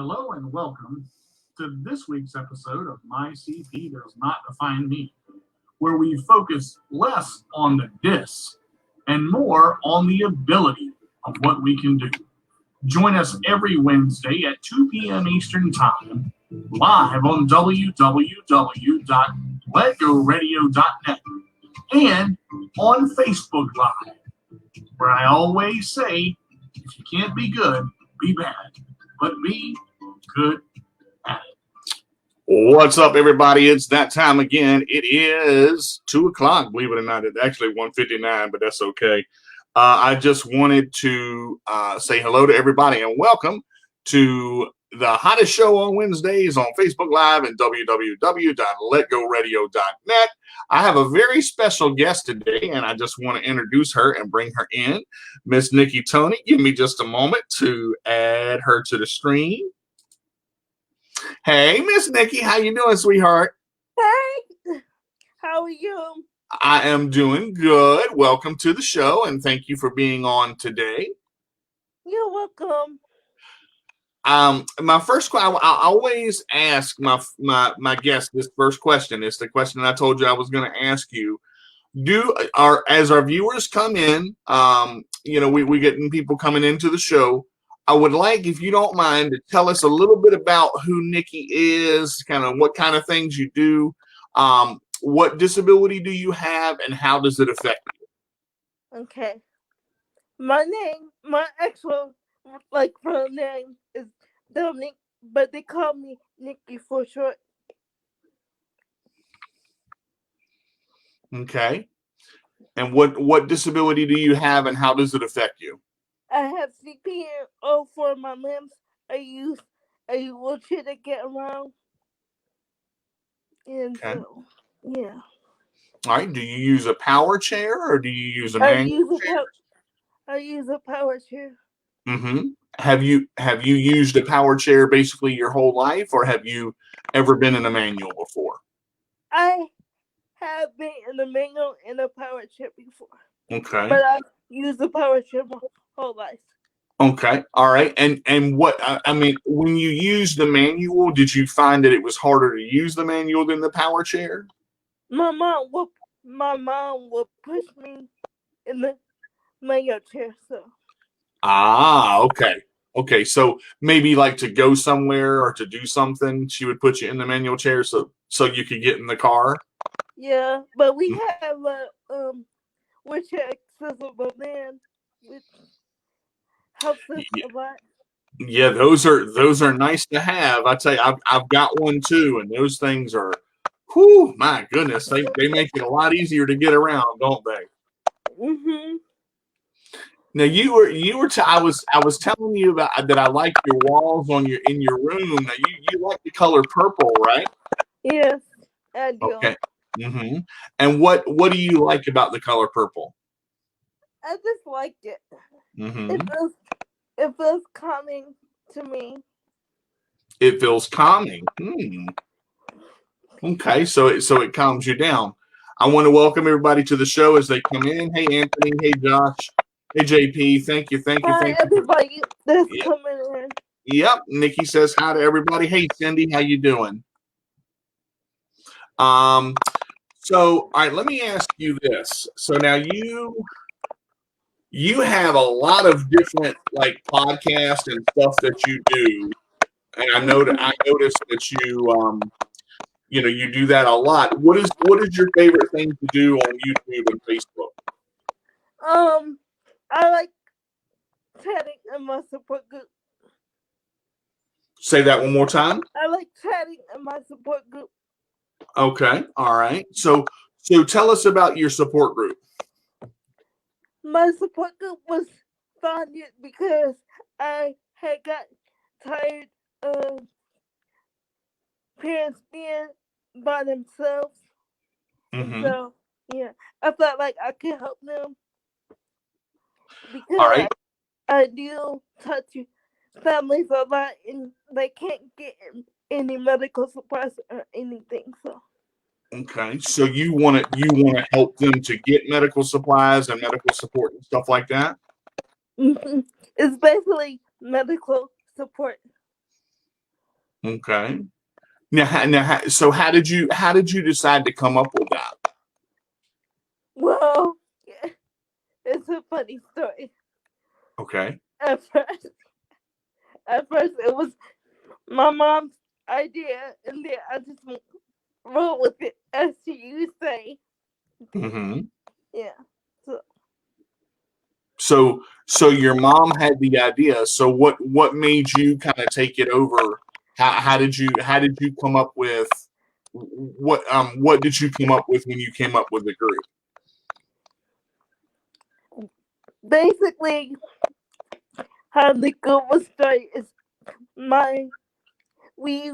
Hello and welcome to this week's episode of My CP Does Not Define Me, where we focus less on the dis and more on the ability of what we can do. Join us every Wednesday at 2 p.m. Eastern Time, live on www.letgoradio.net and on Facebook Live, where I always say, if you can't be good, be bad, but be good at it. What's up, everybody? It's that time again. It is 2 o'clock, believe it or not. It's actually 1:59, but that's okay. I just wanted to say hello to everybody and welcome to the hottest show on Wednesdays on Facebook Live and www.letgoradio.net. I have a very special guest today, and I just want to introduce her and bring her in. Miss Nikki Toney. Give me just a moment to add her to the screen. Hey, Miss Nikki, how you doing, sweetheart? Hey, how are you? I am doing good. Welcome to the show, and thank you for being on today. You're welcome. My first question, I always ask my guest this first question. It's the question I told you I was going to ask you. As our viewers come in, we getting people coming into the show. I would like, if you don't mind, to tell us a little bit about who Nikki is, kind of what kind of things you do, what disability do you have, and how does it affect you? Okay. My actual real name is Dominic, but they call me Nikki for short. Okay. And what disability do you have, and how does it affect you? I have CP in all four of my limbs. I use a wheelchair to get around. And okay. So, yeah. All right. Do you use a power chair or do you use a manual chair? I use a power chair. Mm-hmm. Have you used a power chair basically your whole life, or have you ever been in a manual before? I have been in a manual and a power chair before. Okay. But I've used a power chair my whole life. Okay. All right. And what I mean, when you used the manual, did you find that it was harder to use the manual than the power chair? My mom would push me in the manual chair. So. Okay. Okay. So maybe like to go somewhere or to do something, she would put you in the manual chair so you could get in the car. Yeah, but we have a wheelchair accessible van, which helps us a lot. Yeah, those are nice to have. I tell you, I've got one too, and those things are, whew, my goodness, they make it a lot easier to get around, don't they? Mhm. Now I was telling you about that I like your walls in your room. Now you like the color purple, right? Yes, I do. Okay. Mm-hmm. And what do you like about the color purple? I just like it. Mm-hmm. It feels calming to me. It feels calming. Okay, so it calms you down. I want to welcome everybody to the show as they come in. Hey, Anthony. Hey, Josh. Hey, JP. Thank you. Hi, everybody that's coming in. Yep. Nikki says hi to everybody. Hey, Cindy. How you doing? So, all right, let me ask you this. So now you have a lot of different like podcasts and stuff that you do, and I noticed that you do that a lot. What is your favorite thing to do on YouTube and Facebook? I like chatting in my support group. Say that one more time. I like chatting in my support group. Okay, all right. So tell us about your support group. My support group was founded because I had got tired of parents being by themselves. Mm-hmm. So, yeah, I felt like I could help them. Because all right. I do touch families a lot and they can't get any medical supplies or anything. So. Okay, so you want to help them to get medical supplies and medical support and stuff like that? Mm-hmm. It's basically medical support. Okay. So how did you decide to come up with that? Well, yeah, it's a funny story. Okay. At first, it was my mom's idea, and then I just roll with it, as you say. Mm-hmm. Yeah. So your mom had the idea. So what made you kind of take it over? How did you come up with what did you come up with when you came up with the group? Basically, how the group was started is my we.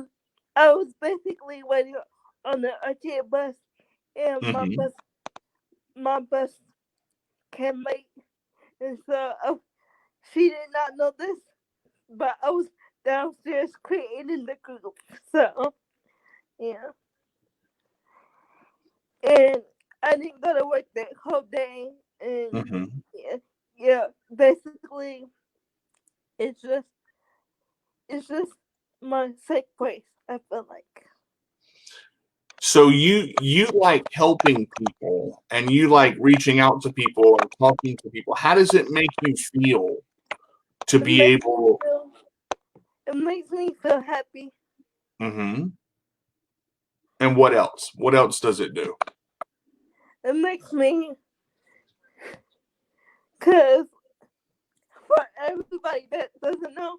I was basically waiting on the RTA bus, and Mm-hmm. my bus came late, and so she did not know this, but I was downstairs creating the group. So yeah, and I didn't go to work that whole day, and Mm-hmm. yeah. Basically, it's just it's just my safe place. I feel like. So you like helping people and you like reaching out to people and talking to people. How does it make you feel to It be makes me able? feel. It makes me feel happy. Mm-hmm. And what else? What else does it do? It makes me, cause for everybody that doesn't know,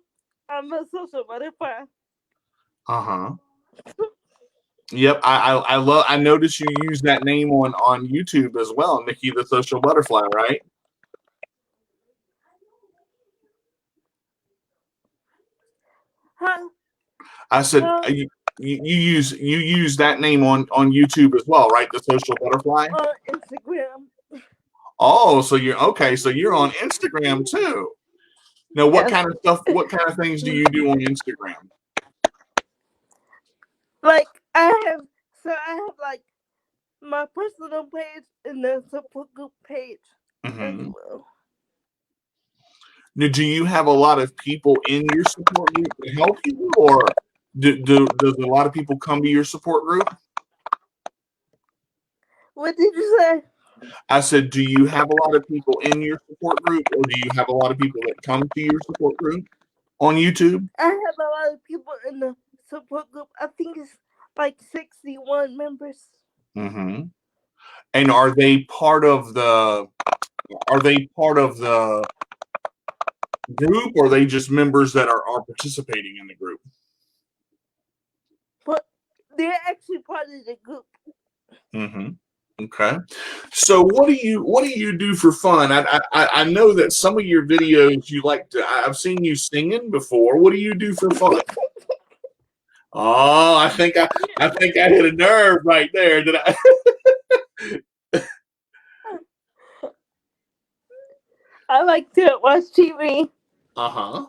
I'm a social butterfly. Uh-huh. Yep, I love. I noticed you use that name on YouTube as well, Nikki the Social Butterfly, right? Huh? I said No, you use that name on YouTube as well, right? The Social Butterfly. on Instagram. Oh, so you're okay. So you're on Instagram too. Now, what Yes. kind of stuff? What kind of things do you do on Instagram? Like I have like my personal page and the support group page as Hmm. well. Now, do you have a lot of people in your support group to help you, or does a lot of people come to your support group? What did you say? I said, do you have a lot of people in your support group, or do you have a lot of people that come to your support group on YouTube? I have a lot of people in the support group. I think it's like 61 members. Hmm. And are they part of the? Are they part of the group, or are they just members that are participating in the group? But they're actually part of the group. Hmm. Okay. So what do you do for fun? I know that some of your videos you like to. I've seen you singing before. What do you do for fun? Oh, I think I hit a nerve right there. Did I? I like to watch TV. Uh-huh.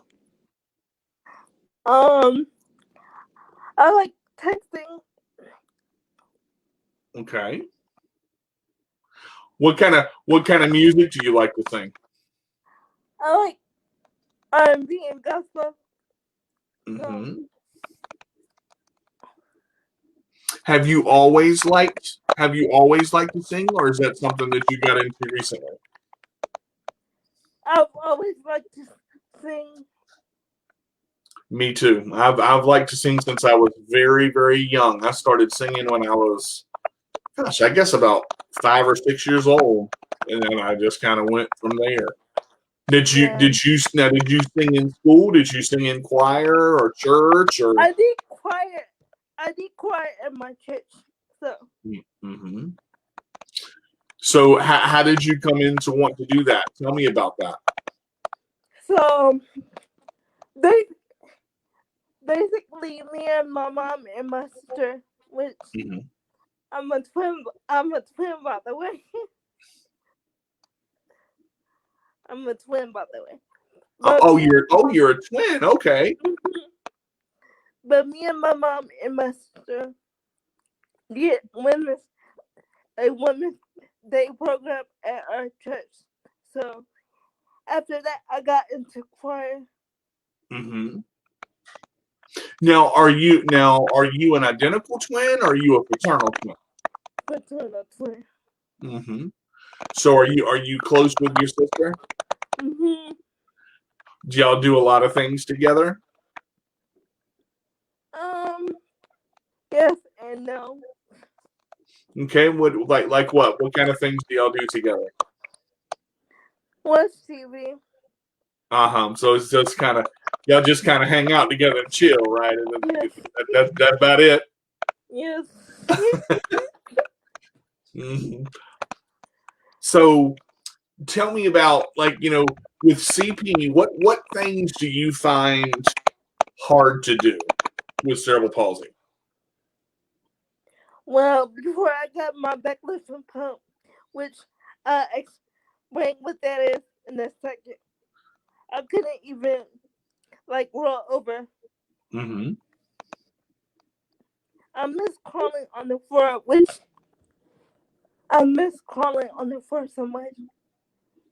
Um, I like texting. Okay. What kind of music do you like to sing? I like R&B and gospel. So Hmm. Have you always liked to sing, or is that something that you got into recently? I've always liked to sing. Me too. I've liked to sing since I was very, very young. I started singing when I was, gosh, I guess about 5 or 6 years old, and then I just kind of went from there. Yeah, Did you sing in school? Did you sing in choir or church or? I did choir. I did choir at my church. So Mm-hmm. So how did you come in to want to do that? Tell me about that. so they basically me and my mom and my sister, which Hmm. I'm a twin. I'm a twin, by the way. I'm a twin, by the way. But me and You're a twin. Okay. but me and my mom and my sister did a women's day program at our church. So after that, I got into choir. Hmm. Now, are you an identical twin or are you a fraternal twin? Fraternal twin. Mm-hmm. So are you close with your sister? Mm-hmm. Do y'all do a lot of things together? Yes and no. Okay, what like what? What kind of things do y'all do together? Watch TV. So it's just kind of y'all just kind of hang out together and chill, right? Yes. That's about it. Yes. Mm-hmm. So tell me about with CP, what things do you find hard to do with cerebral palsy? Well, before I got my backlifting pump, which I explain what that is in a second, I couldn't even roll over. Mm-hmm. I miss crawling on the floor, which I miss crawling on the floor so much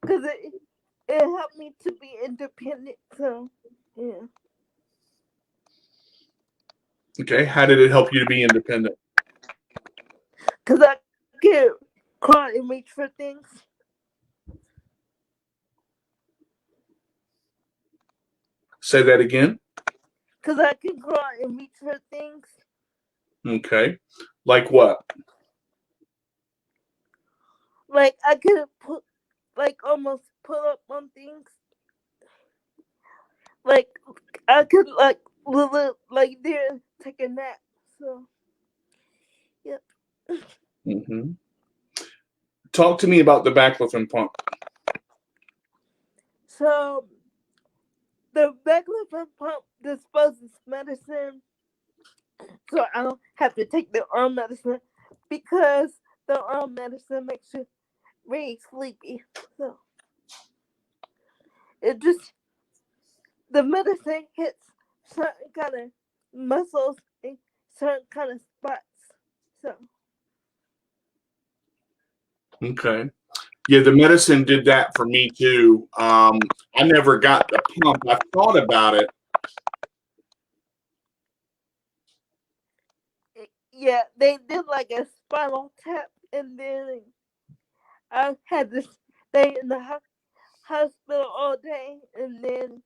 because it helped me to be independent. So yeah. Okay, how did it help you to be independent? Because I could crawl and reach for things. Say that again. Because I could crawl and reach for things. Okay, like what? Like I could put, almost pull up on things. Like I could there take a nap. So yep. Mm-hmm. Talk to me about the baclofen pump. So the baclofen pump disposes medicine, so I don't have to take the arm medicine because the arm medicine makes you very sleepy. So it just the medicine hits certain kind of muscles in certain kind of spots. So Okay. Yeah, the medicine did that for me too. I never got the pump. I thought about it. yeah, they did like a spinal tap, and then I had to stay in the hospital all day, and then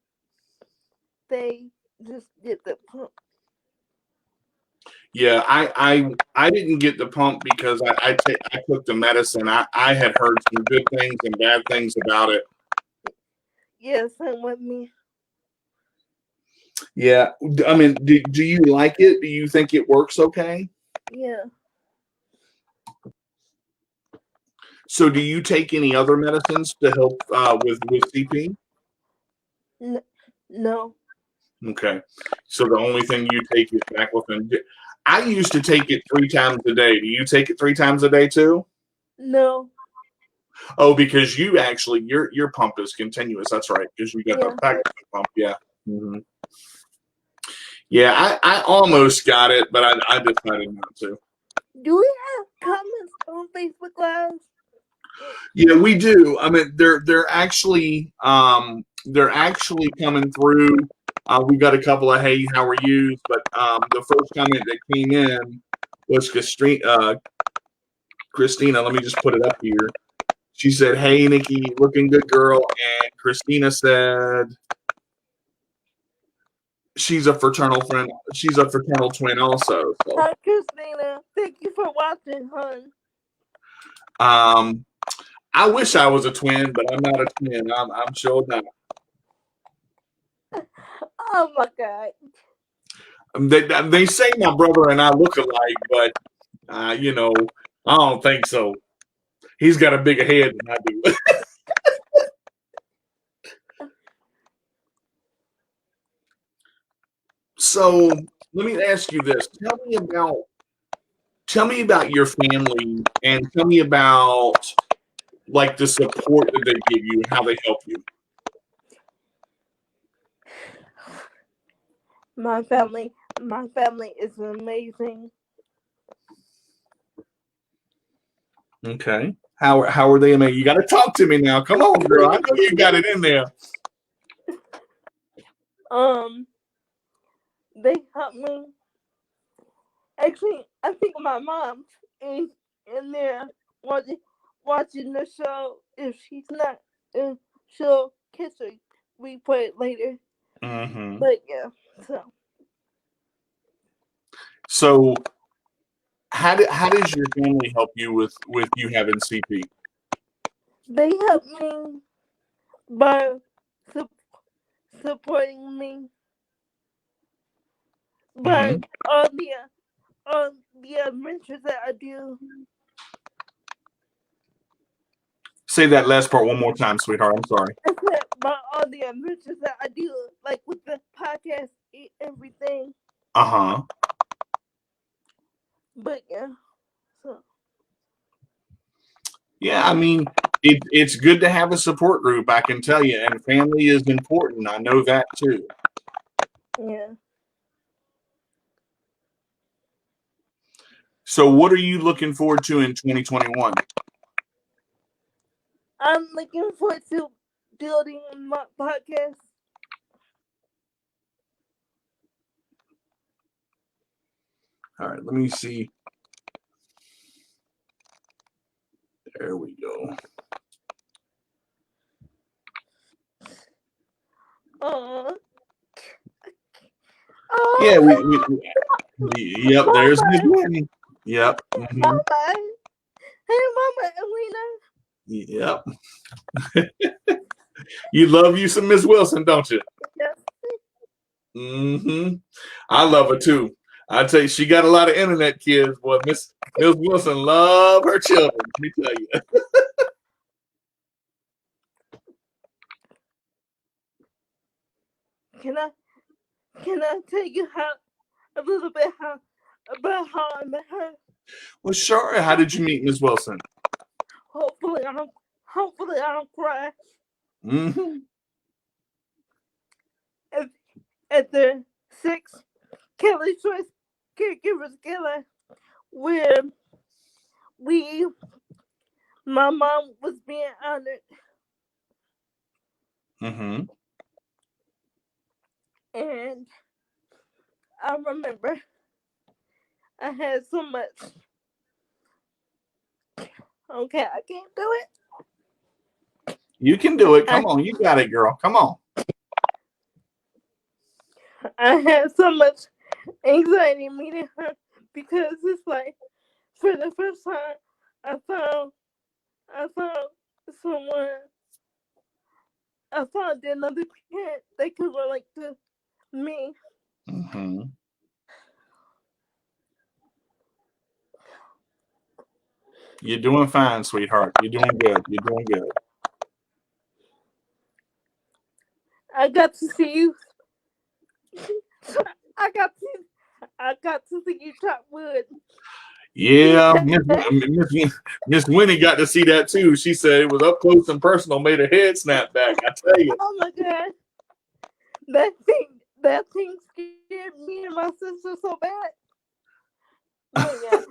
they just did the pump. Yeah, I didn't get the pump because I took the medicine. I had heard some good things and bad things about it. Yeah, same with me. Yeah, I mean, do you like it? Do you think it works okay? Yeah. So, do you take any other medicines to help with CP? No. Okay, so the only thing you take is baclofen. I used to take it 3 times a day. Do you take it 3 times a day too? No. Oh, because you actually your pump is continuous. That's right, because you got the Yeah. baclofen pump. Yeah. Mm-hmm. Yeah, I almost got it, but I decided not to. Do we have comments on Facebook Live? Yeah, we do. I mean, they're actually coming through. We got a couple of hey, how are you? But the first comment that came in was Christina. Let me just put it up here. She said, "Hey, Nikki, looking good, girl." And Christina said, "She's a fraternal friend. She's a fraternal twin, also." So, Hi, Christina. Thank you for watching, hon. I wish I was a twin, but I'm not a twin. I'm sure not. Oh my God. They say my brother and I look alike, but I don't think so. He's got a bigger head than I do. So let me ask you this: tell me about your family, and tell me about like the support that they give you and how they help you. My family is amazing. Okay. How are they amazing? You got to talk to me now. Come on, girl. I know you got it in there. they help me. Actually, I think my mom's in there watching the show. If she's not, she'll catch a replay later. Mm-hmm. But yeah, So how does your family help you with you having CP? they help me by supporting me by all the adventures that I do. Say that last part one more time, sweetheart. I'm sorry. I said by all the adventures that I do, like with the podcast, everything. Uh-huh. But yeah, so. Yeah, I mean, it's good to have a support group, I can tell you, and family is important. I know that too. Yeah. So what are you looking forward to in 2021? I'm looking forward to building my podcast. All right, let me see. There we go. Yeah, yep, Mama. there's Miss Winnie. Yep. Mm-hmm. Mama. Hey, Mama, Elena. Yep. You love you some Miss Wilson, don't you? Yes. Mm-hmm. I love her too. I tell you, she got a lot of internet kids. Boy, Miss Wilson love her children. Let me tell you. Can I tell you a little bit about how I met her? Well, sure. How did you meet Miss Wilson? Hopefully I don't cry. Mm-hmm. At the 6th Kelly Choice Caregivers Gala, where my mom was being honored. Mm-hmm. And I remember I had so much. Okay, I can't do it. You can do it. Come on, you got it, girl. Come on. I had so much anxiety meeting her because it's like for the first time I found someone. I found another parent that could relate to me. Mm-hmm. You're doing fine, sweetheart. You're doing good. You're doing good. I got to see you. I got to see you chop wood. Yeah, Miss Winnie got to see that too. She said it was up close and personal, made her head snap back. I tell you. Oh my God, that thing scared me and my sister so bad. But yeah,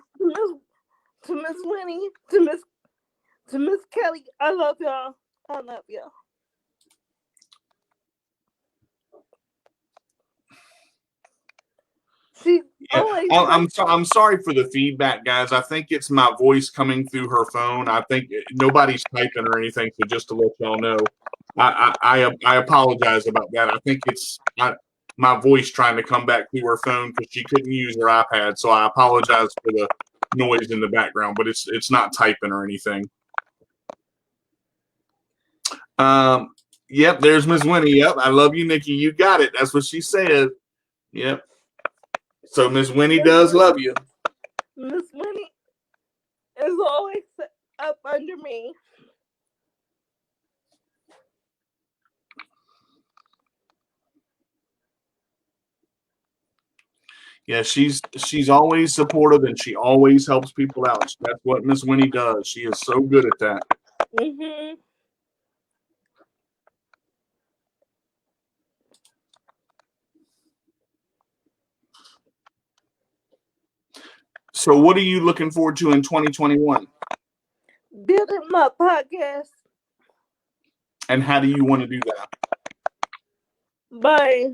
to Miss Winnie, to Miss Kelly, I love y'all. I love y'all. Yeah, I'm sorry for the feedback, guys. I think it's my voice coming through her phone. I think nobody's typing or anything. So just to let y'all know, I apologize about that. I think it's my voice trying to come back through her phone because she couldn't use her iPad. So I apologize for the noise in the background, but it's not typing or anything. Yep, there's Miss Winnie. Yep, I love you, Nikki. You got it. That's what she said. Yep. So Miss Winnie does love you. Miss Winnie is always up under me. Yeah, she's always supportive and she always helps people out. That's what Miss Winnie does. She is so good at that. Mm-hmm. So what are you looking forward to in 2021? Building my podcast. And how do you want to do that? By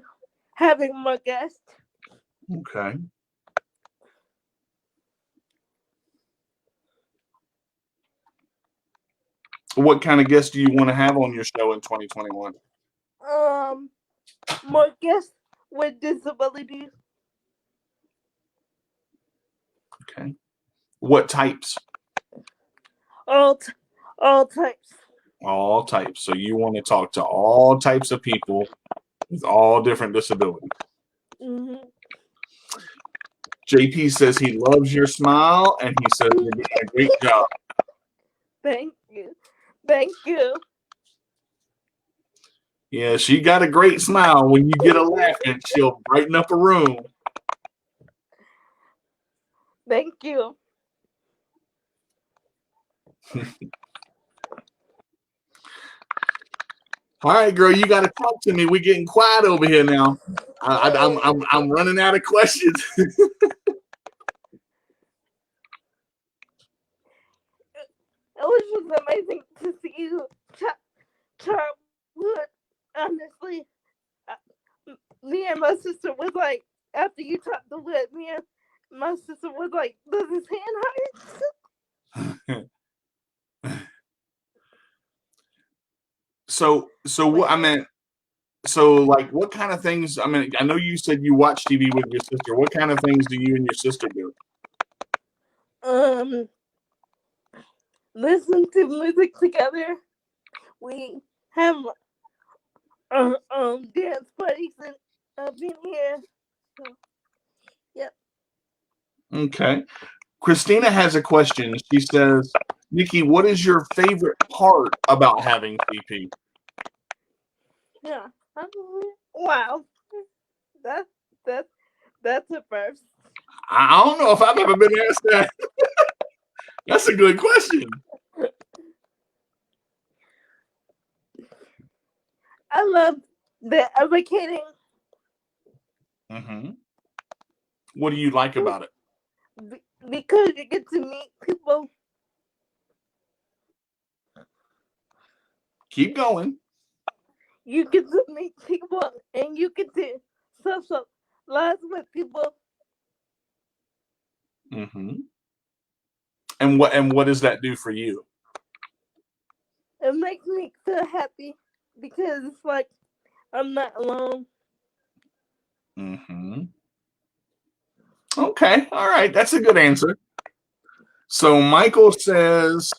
having more guests. Okay. What kind of guests do you want to have on your show in 2021? More guests with disabilities. Okay. What types? All types. All types. So you want to talk to all types of people with all different disabilities. Mm-hmm. JP says he loves your smile and he says you're doing a great job. Thank you. Thank you. Yeah, she got a great smile. When you get a laughing, she'll brighten up a room. Thank you. All right, girl, you got to talk to me. We're getting quiet over here now. I'm running out of questions. It was just amazing to see you chop wood. Honestly, me and my sister was like, after you chopped the wood, me and my sister was like, does his hand hurt? So what I meant. So like, what kind of things? I mean, I know you said you watch TV with your sister. What kind of things do you and your sister do? Listen to music together. We have dance parties up in here. So, yep. Okay. Christina has a question. She says, Nikki, what is your favorite part about having CP? Yeah. Wow. That's a first. I don't know if I've ever been asked that. That's a good question. I love the advocating. Mm-hmm. What do you like about it? Because you get to meet people. Keep going. You get to meet people and you get to socialize with people. Mm-hmm. And what does that do for you? It makes me feel happy because it's like I'm not alone. Mm-hmm. Okay. All right. That's a good answer. So Michael says,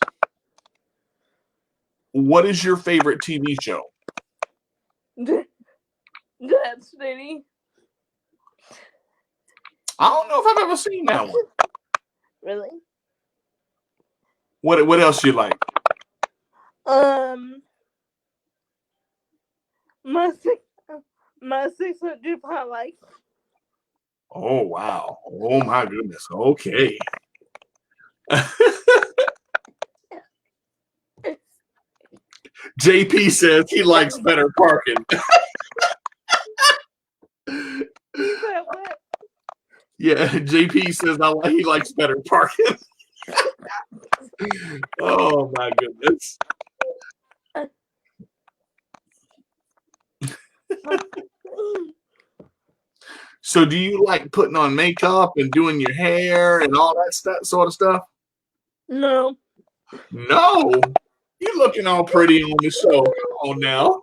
what is your favorite TV show? That's pretty. I don't know if I've ever seen that one. Really? What else you like? My 600-pound life. Oh wow. Oh my goodness. Okay. JP says he likes better parking. You said what? Yeah, JP says he likes better parking. Oh my goodness. So do you like putting on makeup and doing your hair and all that sort of stuff? No. No. You're looking all pretty on the show. Come on now.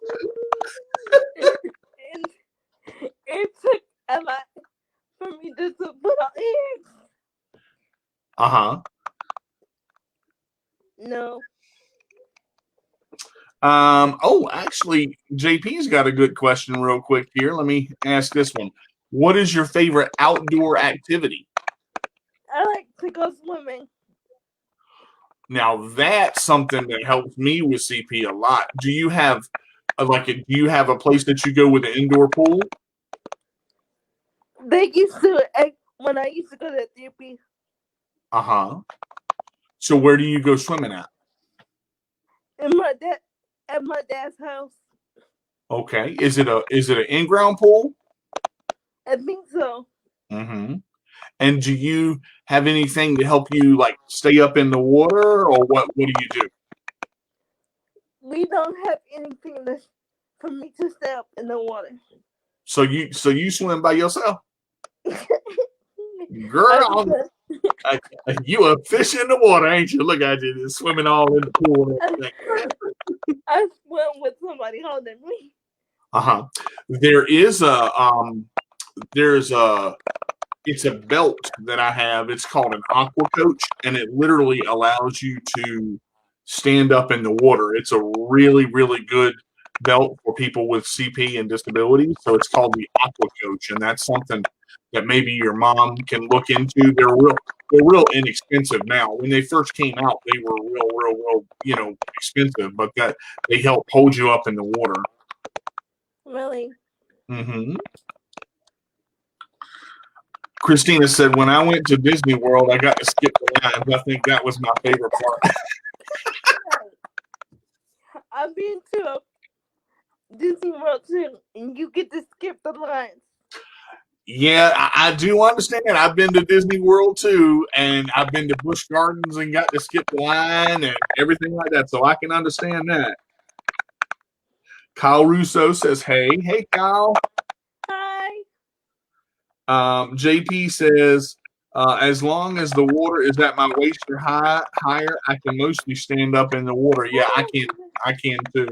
It took a lot for me to put on ears. Uh-huh. No. Actually, JP's got a good question real quick here. Let me ask this one. What is your favorite outdoor activity? I like to go swimming. Now that's something that helps me with CP a lot. Do you have a place that you go with an indoor pool? They used to when I used to go to therapy. Uh-huh. So where do you go swimming at? At my dad's house. Okay. Is it an in-ground pool? I think so. Mm-hmm. And do you have anything to help you like stay up in the water, or what do you do? We don't have anything for me to stay up in the water. So you swim by yourself? Girl, you a fish in the water, ain't you? Look at you, swimming all in the pool and everything. I swim with somebody holding me. There's a it's a belt that I have. It's called an aqua coach, and it literally allows you to stand up in the water. It's a really, really good belt for people with CP and disabilities. So it's called the aqua coach, and that's something that maybe your mom can look into. They're real inexpensive now. When they first came out, they were real, expensive, but that they help hold you up in the water. Really? Mm-hmm. Christina said, when I went to Disney World, I got to skip the lines. I think that was my favorite part. I've been to Disney World too, and you get to skip the lines. Yeah, I do understand. I've been to Disney World too, and I've been to Busch Gardens and got to skip the line and everything like that, so I can understand that. Kyle Russo says, hey, Kyle. Hi. JP says, as long as the water is at my waist or higher, I can mostly stand up in the water. Yeah, I can too.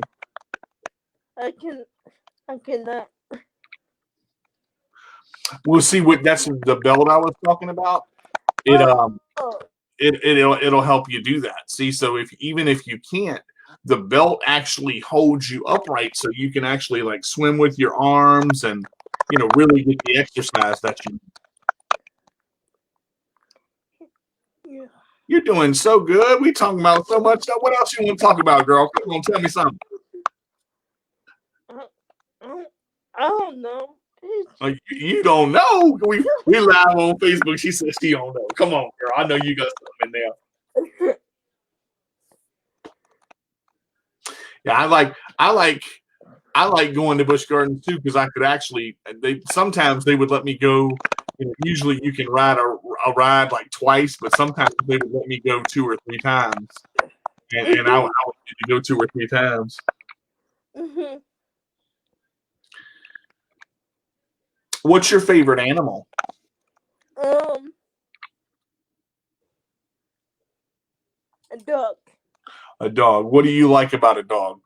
I cannot. We'll see that's the belt I was talking about. It'll help you do that. See, so even if you can't, the belt actually holds you upright, so you can actually like swim with your arms and really get the exercise that you need. Yeah. You're doing so good. We talking about so much stuff. What else you want to talk about, girl? Come on, tell me something. I don't know. You don't know? We live on Facebook. She says she don't know. Come on, girl. I know you got something in there. Yeah, I like going to Busch Gardens too because I could actually. Sometimes they would let me go. Usually you can ride a ride like twice, but sometimes they would let me go 2 or 3 times, and I would get to go 2 or 3 times. Mm-hmm. What's your favorite animal? A dog. A dog. What do you like about a dog?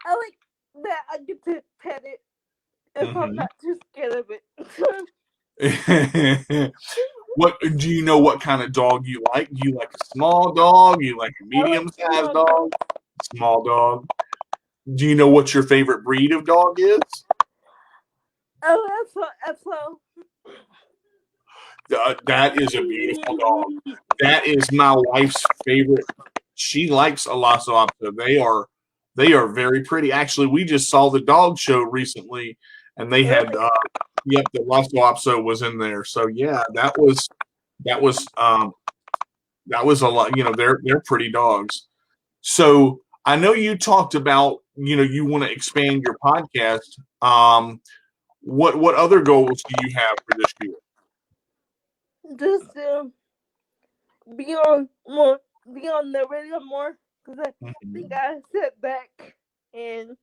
I like that I get to pet it if I'm not too scared of it. What do you know? What kind of dog you like? Do you like a small dog? You like a medium-sized dog? Small dog. Do you know what your favorite breed of dog is? Oh, F-O. That is a beautiful dog. That is my wife's favorite. She likes a Lhasa Apso. They are very pretty. Actually, we just saw the dog show recently, and they had the Lhasa Apso was in there. So yeah, that was a lot. They're pretty dogs. So I know you talked about you want to expand your podcast. What other goals do you have for this year? Just be on the radio more because I think I sat back and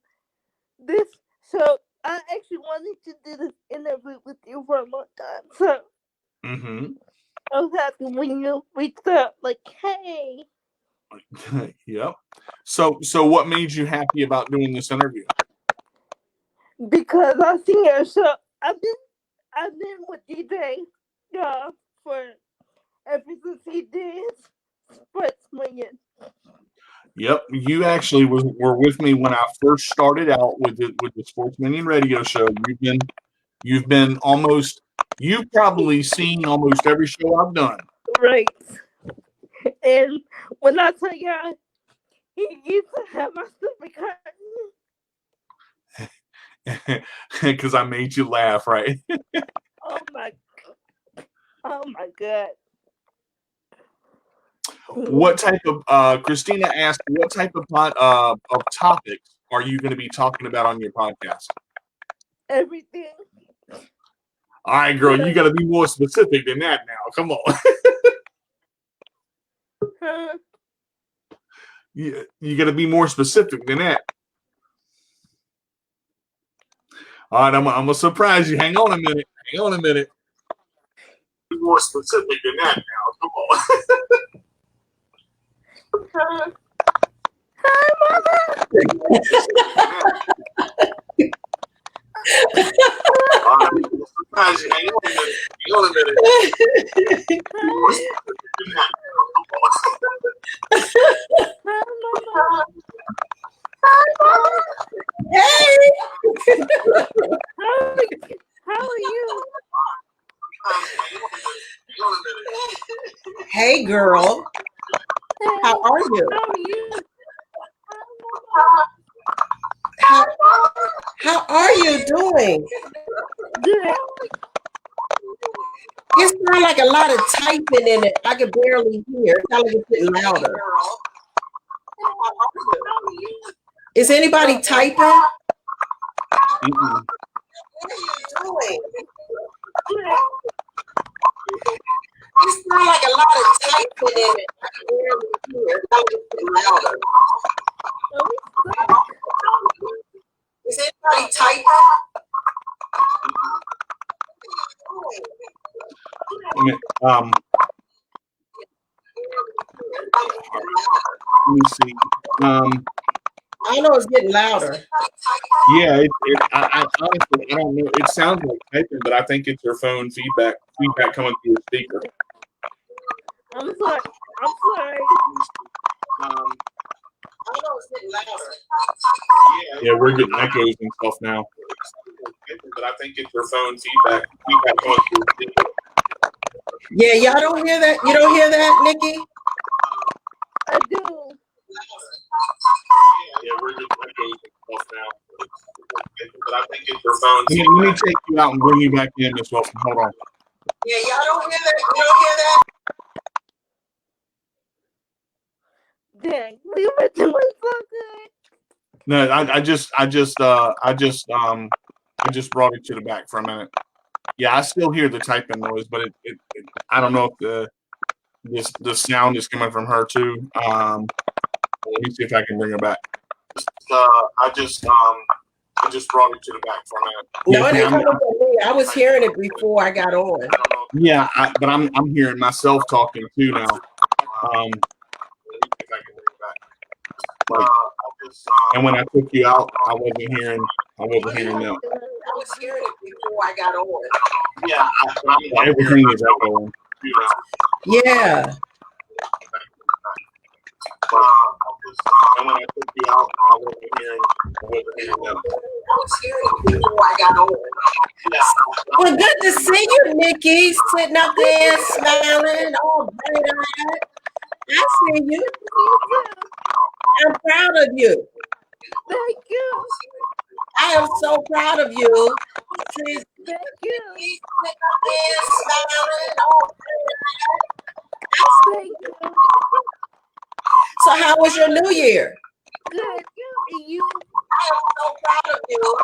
this. So I actually wanted to do this interview with you for a long time. So I was happy when you reached out, like, hey. Yep. So what made you happy about doing this interview? Because I seen your show. I've been with DJ for ever since he did Sports Million. Yep, you actually were with me when I first started out with the Sports Million radio show. You've probably seen almost every show I've done. Right. And when I tell you, he used to have my stupid curtain. Because I made you laugh, right? Oh my God. What type of Christina asked, what type of topics are you going to be talking about on your podcast? Everything. All right, girl, you got to be more specific than that now. Come on. You got to be more specific than that. All right, I'm gonna surprise you. Hang on a minute. Hang on a minute. Be more specific than that now. Come on. Hi, Mama. All right, we'll surprise you. Hang on a minute. Hang on a minute. Be more specific than that now. Come on. Hi, Mama. Hey, How are you? hey, girl. How are you? How are you? How are you doing? Good. It sounds like a lot of typing in it. I could barely hear. It sounds like it's getting louder. Is anybody typing? Mm-mm. What are you doing? It sounds like a lot of typing in it. I could barely hear. It sounds like it's getting louder. Is anybody typing? Let me see. I know it's getting louder. Yeah, I honestly, I don't know. It sounds like typing, but I think it's your phone feedback coming through your speaker. I'm sorry. I know it's getting louder. Yeah, we're getting echoes and stuff now. But I think it's your phone feedback coming through your speaker. Yeah, y'all don't hear that? You don't hear that, Nikki? I do. Yeah, we're getting echoes and stuff now. But I think it's your phone feedback. Let me take you out and bring you back in, Miss Wilson. Hold on. Yeah, y'all don't hear that? You don't hear that? Dang, we were doing so good. No, I just brought it to the back for a minute. Yeah, I still hear the typing noise, but it I don't know if the sound is coming from her too. Let me see if I can bring her back. I just brought it to the back for a minute. No, it ain't coming from me. I was hearing it before I got on. Yeah, but I'm hearing myself talking too now. Let me see if I can bring it back. Like, and when I took you out, I wasn't hearing them. I was hearing it before I got on. Yeah, everything is echoing. Yeah. And when I took you out, I wasn't hearing them. I was hearing it before I got on. Well, good to see you, Nikki, sitting up there smiling, all bright-eyed. I see you. I'm proud of you. Thank you. I am so proud of you. Thank you. Thank you. So how was your New Year? Good. And you? I am so proud of you.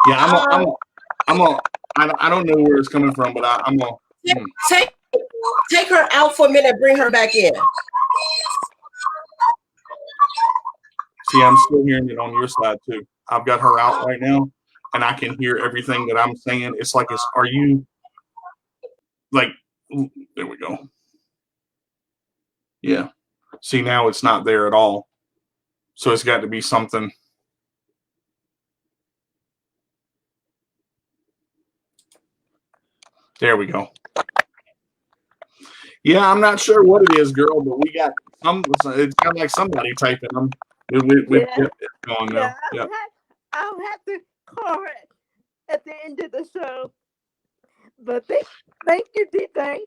Yeah, I don't know where it's coming from, but I'm gonna take her out for a minute, bring her back in. See, I'm still hearing it on your side too. I've got her out right now, and I can hear everything that I'm saying. It's like, are you like? There we go. Yeah. See, now it's not there at all. So it's got to be something. There we go. Yeah, I'm not sure what it is, girl, but we got some. It's kind of like somebody typing them. We Yeah. going now. Yeah. I'll have to call her at the end of the show. But thank you, D-Day.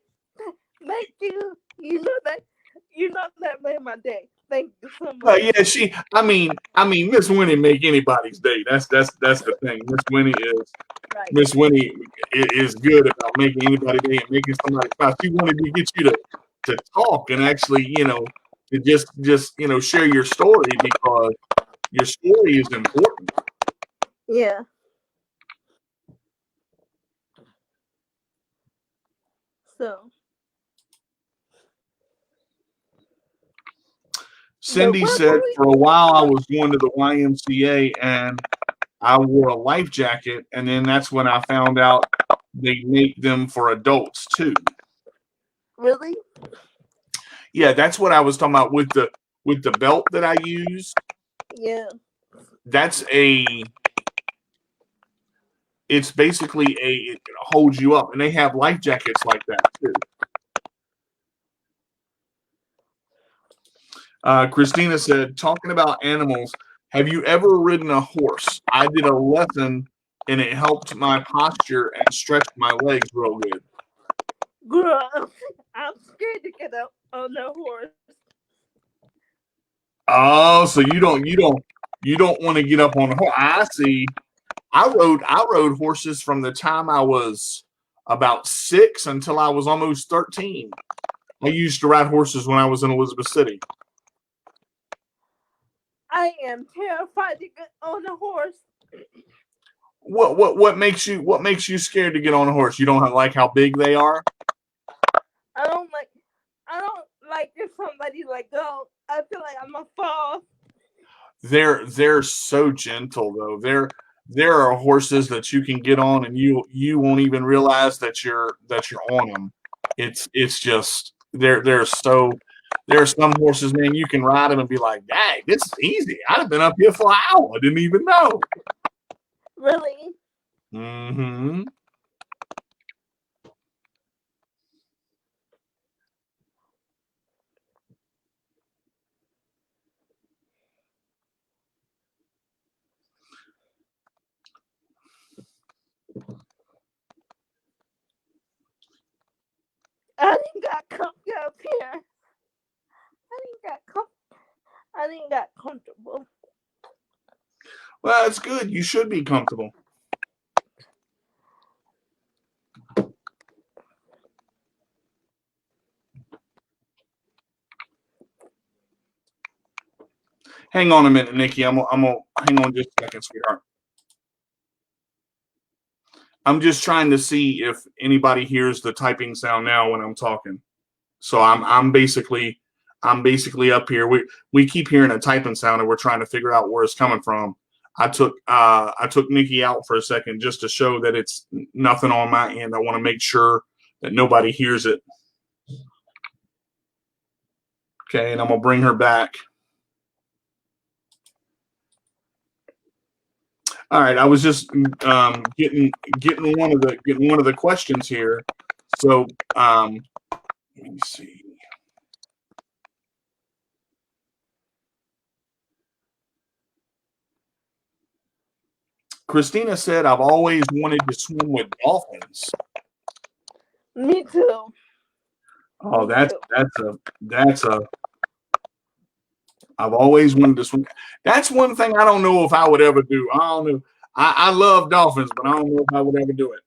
Thank you. You know that made my day. Thank you so much. Yeah, I mean, Miss Winnie make anybody's day. That's the thing. Miss Winnie is good about making anybody's day and making somebody smile. She wanted to get you to talk and actually, to just share your story, because your story is important. Yeah. So Cindy said for a while I was going to the YMCA and I wore a life jacket, and then that's when I found out they make them for adults too. Really? Yeah, that's what I was talking about with the belt that I use. Yeah. It's basically it holds you up, and they have life jackets like that too. Christina said, talking about animals, have you ever ridden a horse? I did a lesson and it helped my posture and stretched my legs real good. Girl, I'm scared to get up on the horse. Oh, so you don't want to get up on a horse. I see. I rode horses from the time I was about 6 until I was almost 13. I used to ride horses when I was in Elizabeth City. I am terrified to get on a horse. What makes you scared to get on a horse? You don't like how big they are? I don't like if somebody go. I feel like I'm gonna fall. They're so gentle though. There are horses that you can get on and you won't even realize that you're on them. It's just there are some horses, man, you can ride them and be like, dang, this is easy. I'd have been up here for an hour. I didn't even know. Really? Mm-hmm. I didn't got comfy up here. I didn't got comfortable. Well, it's good. You should be comfortable. Hang on a minute, Nikki. I'm gonna hang on just a second, sweetheart. I'm just trying to see if anybody hears the typing sound now when I'm talking. So I'm basically up here. We keep hearing a typing sound and we're trying to figure out where it's coming from. I took Nikki out for a second just to show that it's nothing on my end. I want to make sure that nobody hears it. Okay, and I'm gonna bring her back. All right, I was just getting one of the questions here. So let me see. Christina said, "I've always wanted to swim with dolphins." Me too. Oh, that's a. I've always wanted to swim. That's one thing I don't know if I would ever do. I don't know. I love dolphins, but I don't know if I would ever do it.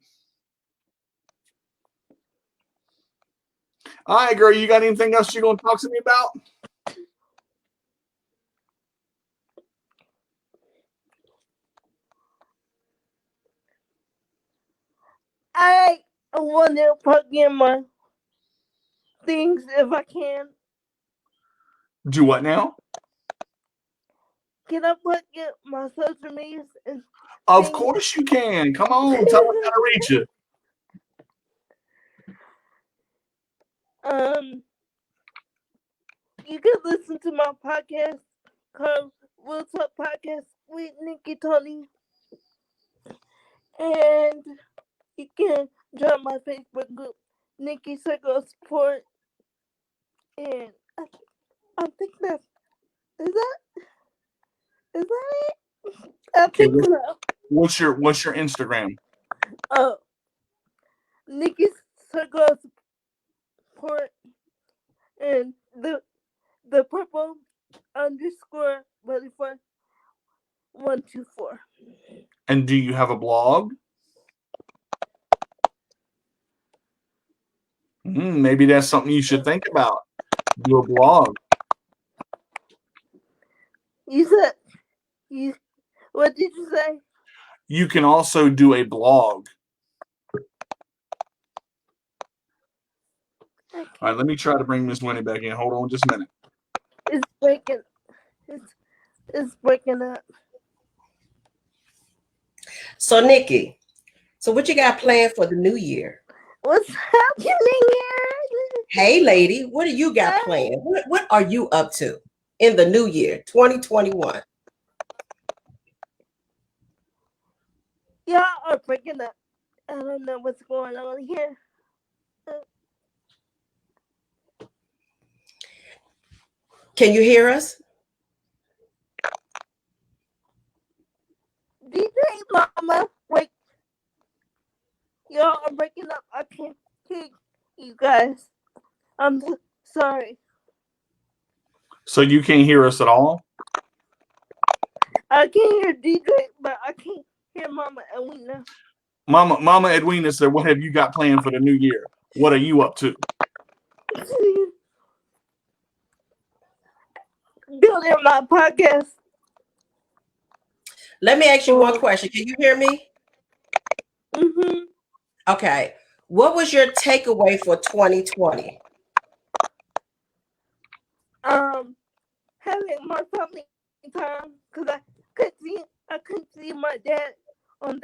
All right, girl, you got anything else you're going to talk to me about? I want to plug in my things if I can. Do what now? Can I plug in my social medias? Of course you can. Come on, tell us how to reach you. You can listen to my podcast called We'll Talk Podcast with Nikki Toney. And you can join my Facebook group, Nikki Circle Support. And I think is that it? I think so. What's your Instagram? Nikki Circle Support and the purple _ butterfly 124. And do you have a blog? Maybe that's something you should think about. Do a blog. What did you say? You can also do a blog. Okay. All right, let me try to bring Miss Winnie back in. Hold on just a minute. It's breaking It's breaking up. So, Nikki, so what you got planned for the new year? What's happening here? Hey, lady, what do you got planned? What are you up to in the new year, 2021? Y'all are breaking up. I don't know what's going on here. Can you hear us? DJ Mama, wait. Y'all are breaking up. I can't hear you guys. I'm sorry. So you can't hear us at all? I can hear DJ, but I can't hear Mama Elena. Mama Edwina said, what have you got planned for the new year? What are you up to? Building my podcast. Let me ask you one question. Can you hear me? Mm-hmm. Okay. What was your takeaway for 2020? Having more family time because I couldn't see my dad on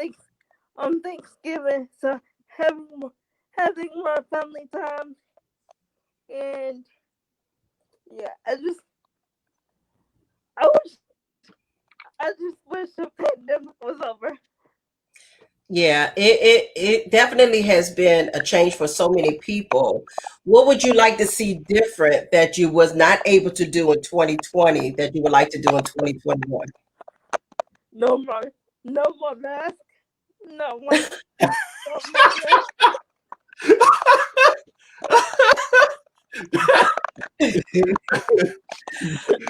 Thanksgiving, so having more family time, and yeah, I just wish the pandemic was over. Yeah, it definitely has been a change for so many people. What would you like to see different that you was not able to do in 2020 that you would like to do in 2021? No more mask. No more mask.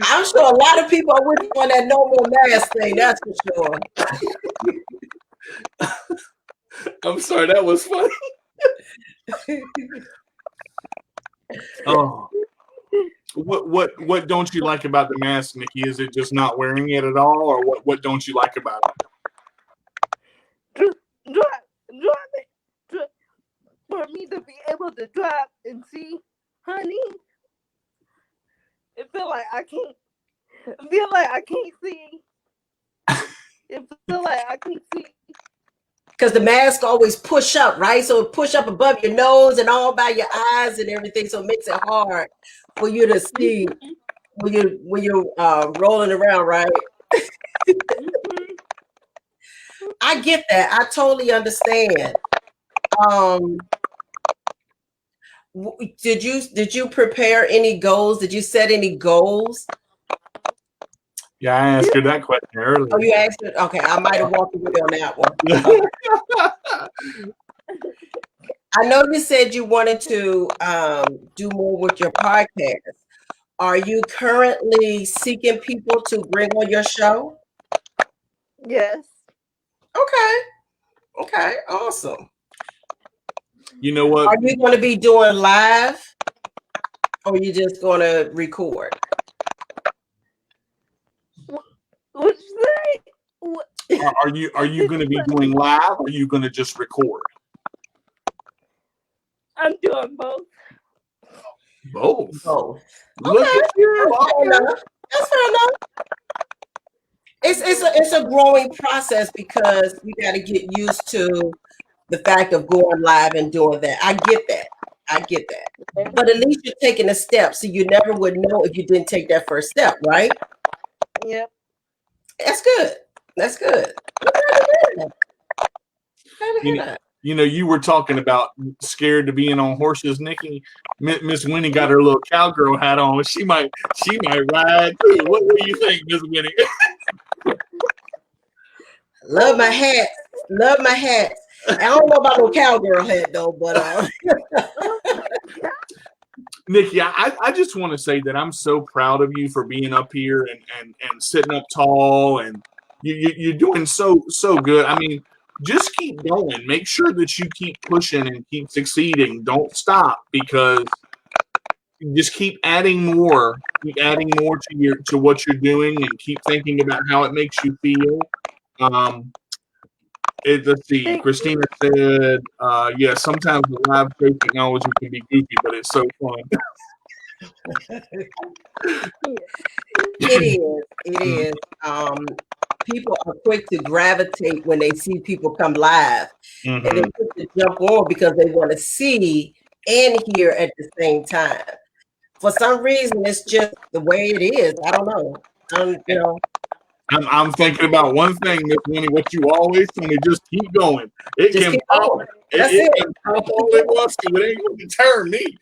I'm sure a lot of people are with you on that no more mask thing, that's for sure. I'm sorry, that was funny. Oh. What don't you like about the mask, Nikki? Is it just not wearing it at all, or what don't you like about it? Drive for me to be able to drive and see honey. It feel like I can't see. It feel like I can't see. Because the mask always push up, right? So it push up above your nose and all by your eyes and everything. So it makes it hard for you to see when you're rolling around, right? I get that. I totally understand. Did you prepare any goals? Did you set any goals? Yeah, I asked her that question earlier. Oh, you asked it? Okay, I might have walked away on that one. Okay. I know you said you wanted to do more with your podcast. Are you currently seeking people to bring on your show? Yes. Okay, awesome. You know what? Are you going to be doing live, or are you just going to record? What'd you say? Are you going to be doing live, or are you going to just record? I'm doing both. Both. Look at you. That's fair enough. It's a growing process because you got to get used to the fact of going live and doing that. I get that. But at least you're taking a step, so you never would know if you didn't take that first step, right? Yep. That's good. You know, you were talking about scared to being on horses, Nikki. Miss Winnie got her little cowgirl hat on. She might ride too. What do you think, Miss Winnie? Love my hat. I don't know about no cowgirl hat though, but Nikki, I just want to say that I'm so proud of you for being up here and sitting up tall, and you're doing so good. I mean, just keep going. Make sure that you keep pushing and keep succeeding. Don't stop, because just keep adding more to what you're doing, and keep thinking about how it makes you feel. Let's see. Christina said, yeah, sometimes the live show technology can be goofy, but it's so fun. It is. It is. People are quick to gravitate when they see people come live, and they're quick to jump on because they want to see and hear at the same time. For some reason, it's just the way it is. I don't know. You know. I'm thinking about one thing, Miss Winnie, what you always tell me, just keep going. It Just can keep pop. going. That's it. Can pop all it wants to, but it ain't going to deter me.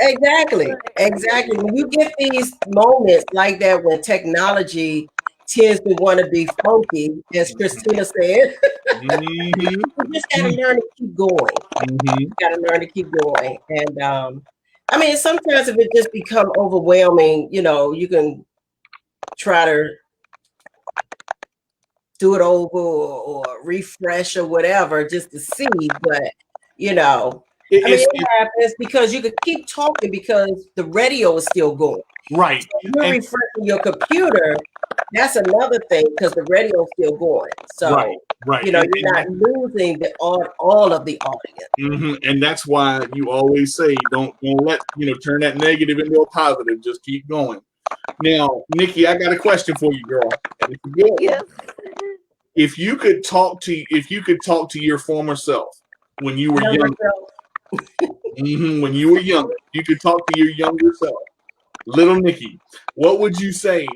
Exactly. Exactly. When you get these moments like that, when technology tends to want to be funky, as Christina said, you just got to learn to keep going. You got to learn to keep going. And I mean, sometimes if it just become overwhelming, you know, you can try to do it over or refresh or whatever just to see. But, you know, it happens because you could keep talking because the radio is still going. Right. So if you're refreshing your computer, that's another thing because the radio is still going. So, right. You know, you're not losing all of the audience. And that's why you always say, don't let, turn that negative into a positive. Just keep going. Now, Nikki, I got a question for you, girl. And Yes. If you could talk to your former self when you were young, when you were younger, you could talk to your younger self, little Nikki. What would you say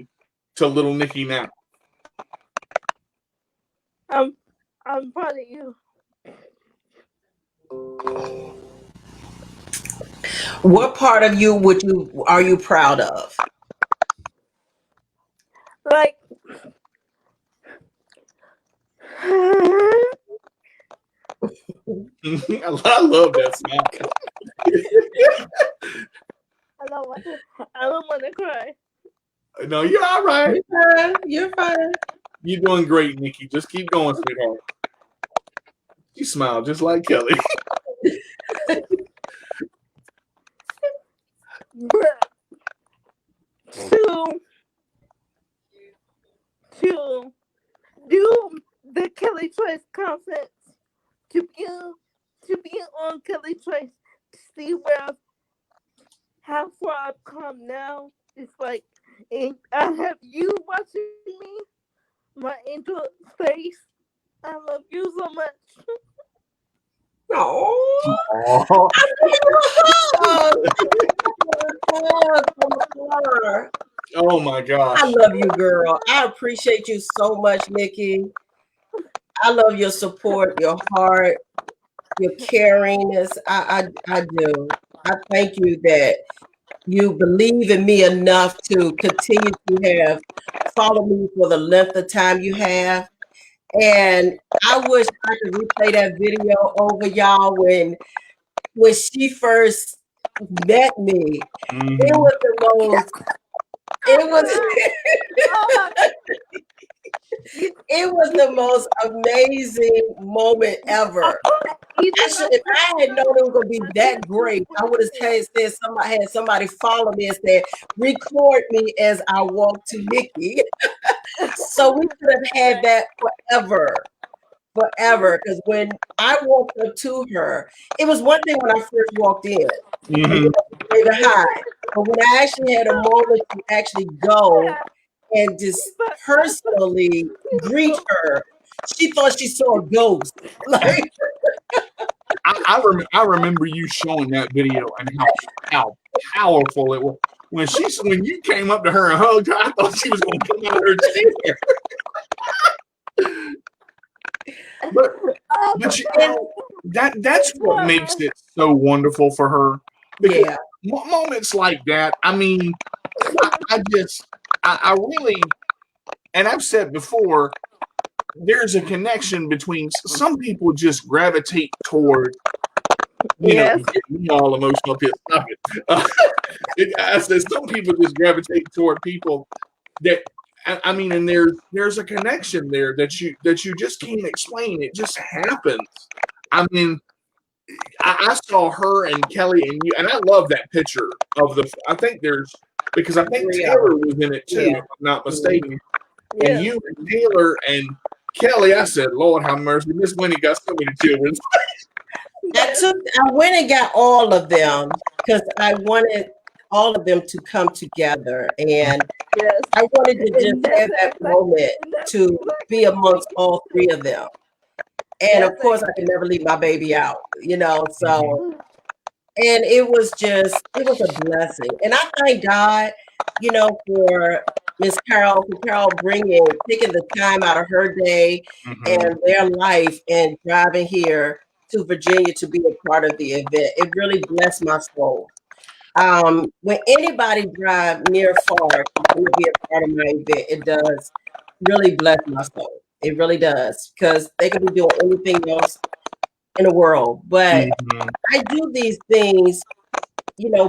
to little Nikki now? I'm proud of you. What part of you are you proud of? Like, I love that smile. I don't want to cry. No, you're all right. You're fine. You're doing great, Nikki. Just keep going, sweetheart. You smile just like Kelly. To do the Kelly Choice conference, to be on Kelly Choice, to see how far I've come now. It's like, and I have you watching me, my angel face. I love you so much. Oh, oh my gosh. I love you, girl. I appreciate you so much, Nikki. I love your support, your heart, your caringness. I do. I thank you that you believe in me enough to continue to have followed me for the length of time you have. And I wish I could replay that video over y'all when she first met me. It was the most. It was the most amazing moment ever. If I had known it was gonna be that great, I would have said somebody follow me and said, record me as I walk to Nikki. So we could have had that forever. Because when I walked up to her, it was one thing when I first walked in. Hi. But when I actually had a moment to actually go and just personally greet her, she thought she saw a ghost. Like I remember you showing that video and how powerful it was. When you came up to her and hugged her, I thought she was going to come out of her chair. But that's what makes it so wonderful for her. Because moments like that, I mean, I really, and I've said before, there's a connection between some people just gravitate toward, know, me all emotional. Stop it. I said some people just gravitate toward people that, I mean, and there's a connection there that you just can't explain. It just happens. I mean, I saw her and Kelly and you, and I love that picture of I think Taylor was in it too, if I'm not mistaken. Yeah. And you and Taylor and Kelly, I said, Lord have mercy, Miss Winnie got so many children. I went and got all of them because I wanted all of them to come together. And Yes. I wanted to just And that's have that exactly- moment and that's to be exactly- amongst all three of them. And of That's course, I could never leave my baby out, so, and it was a blessing. And I thank God, for Miss Carol, taking the time out of her day and their life and driving here to Virginia to be a part of the event. It really blessed my soul. When anybody drive near far to be a part of my event, it does really bless my soul. It really does, because they could be doing anything else in the world. But I do these things,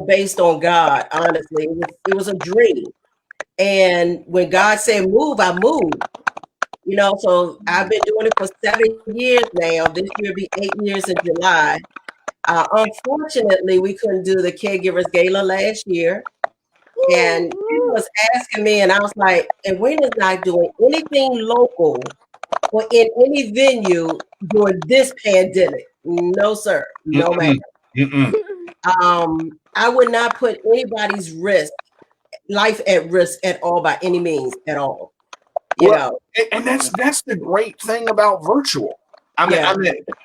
based on God. Honestly, it was a dream. And when God said move, I moved. So I've been doing it for 7 years now. This year will be 8 years in July. Unfortunately, we couldn't do the Caregivers Gala last year. And he was asking me, and I was like, and when is not doing anything local or in any venue during this pandemic? No, sir. No, ma'am. I would not put anybody's life at risk at all by any means at all. And that's the great thing about virtual. I mean,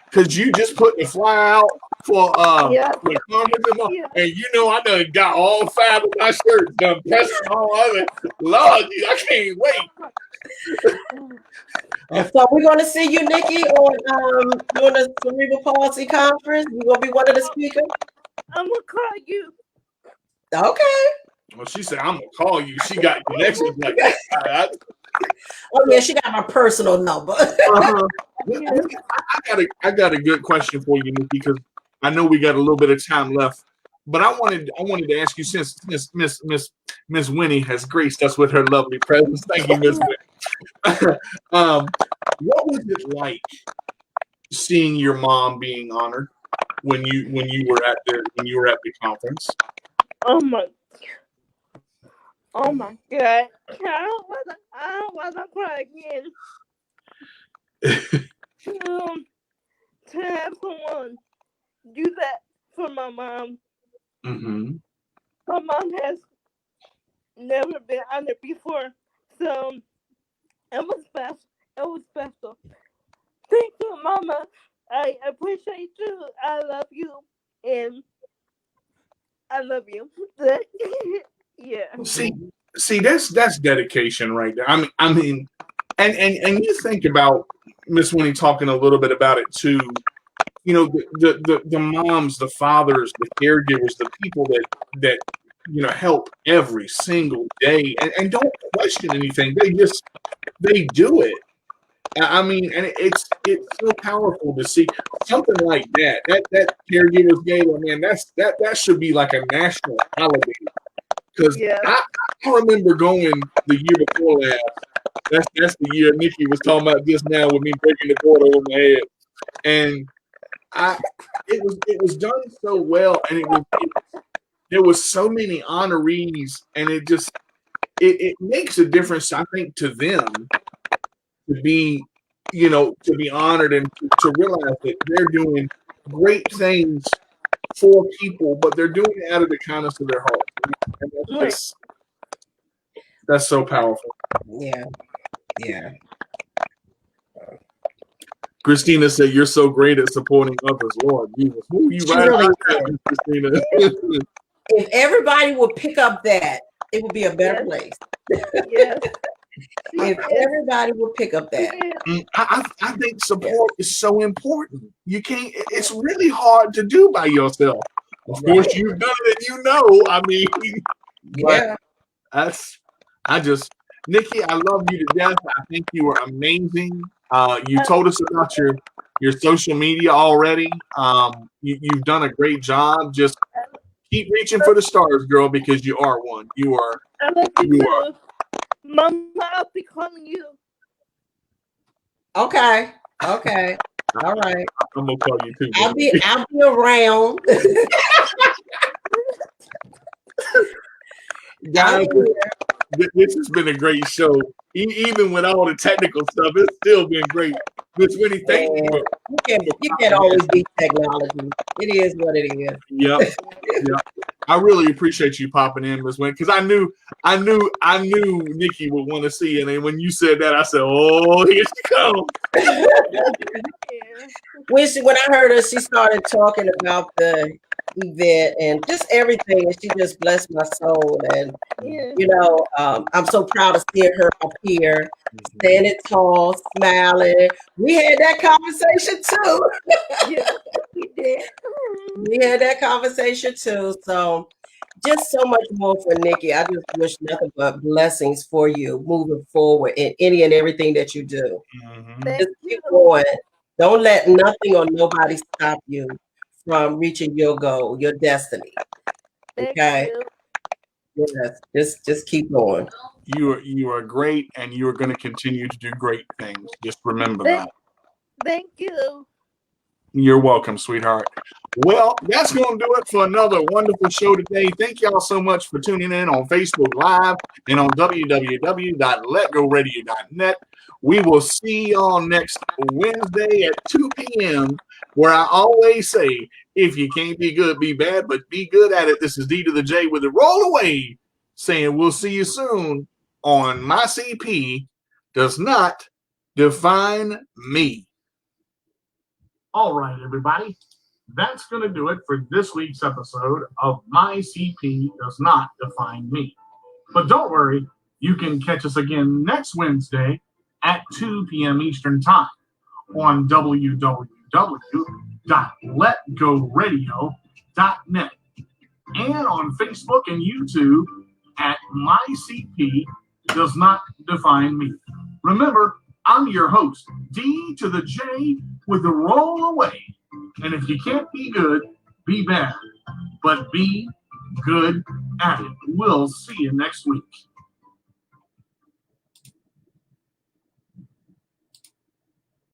because you just put the flyer out for the conference, and I done got all 5 of my shirts done pressed all of it. Lord, I can't wait. So we're gonna see you, Nikki, on the Cerebral Palsy conference. You're gonna be one of the speakers. I'm gonna call you. Okay. Well, she said I'm gonna call you. She got connections like that. Oh yeah, she got my personal number. I got a good question for you, Nikki, because I know we got a little bit of time left. But I wanted to ask you, since Miss Winnie has graced us with her lovely presence. Thank you, Miss Winnie. What was it like seeing your mom being honored when you were at the conference? Oh my God! I don't want to cry again. To have someone do that for my mom. Mm-hmm. My mom has never been honored before, so it was special. It was special. Thank you, Mama. I appreciate you. I love you, and I love you. Yeah. See, that's dedication right there. I mean, and you think about Miss Winnie talking a little bit about it too. The moms, the fathers, the caregivers, the people that help every single day and don't question anything. They do it. I mean, and it's so powerful to see something like that. That caregivers gala, man, that should be like a national holiday. Because I remember going the year before last. That's the year Nikki was talking about just now with me breaking the board over my head, and it was done so well, and there was so many honorees, and it makes a difference, I think, to them to be honored and to realize that they're doing great things for people, but they're doing it out of the kindness of their heart. And that's so powerful. Yeah. Christina said, "You're so great at supporting others, Lord Jesus." Who you right really about that, Christina? If everybody would pick up that, it would be a better place. Yes. If everybody would pick up that. I think support is so important. You can't. It's really hard to do by yourself. Of course, you've done it, and I mean, Yeah. Nikki, I love you to death. I think you are amazing. You told us about your social media already. You've done a great job. Just keep reaching for the stars, girl, because you are one. You are. I love you too. Mama, I'll be calling you. Okay. All right. I'm gonna call you too. I'll be around. This has been a great show. Even with all the technical stuff, it's still been great. Miss Winnie, thank you. You can't always beat technology. It is what it is. Yep. I really appreciate you popping in, Ms. Wynn, because I knew Nikki would want to see it. And when you said that, I said, "Oh, here she comes." Yeah. When I heard her, she started talking about the event and just everything, and she just blessed my soul. And Yeah. you know, I'm so proud of seeing her up here, standing tall, smiling. We had that conversation too. Yeah. We did. We had that conversation too. So just so much more for Nikki. I just wish nothing but blessings for you moving forward in any and everything that you do. Thank Just you. keep going. Don't let nothing or nobody stop you from reaching your goal, your destiny. Thank Okay. you. Yes. Just keep going. You are great, and you are going to continue to do great things. Just remember that. Thank you. You're welcome, sweetheart. Well, that's going to do it for another wonderful show today. Thank y'all so much for tuning in on Facebook Live and on www.letgoradio.net. We will see y'all next Wednesday at 2 p.m., where I always say, if you can't be good, be bad, but be good at it. This is D to the J with the roll away, saying we'll see you soon on My CP Does Not Define Me. All right, everybody. That's going to do it for this week's episode of My CP Does Not Define Me. But don't worry, you can catch us again next Wednesday at 2 p.m. Eastern Time on www.letgoradio.net and on Facebook and YouTube at My CP Does Not Define Me. Remember, I'm your host, D to the J with the roll away. And if you can't be good, be bad, but be good at it. We'll see you next week.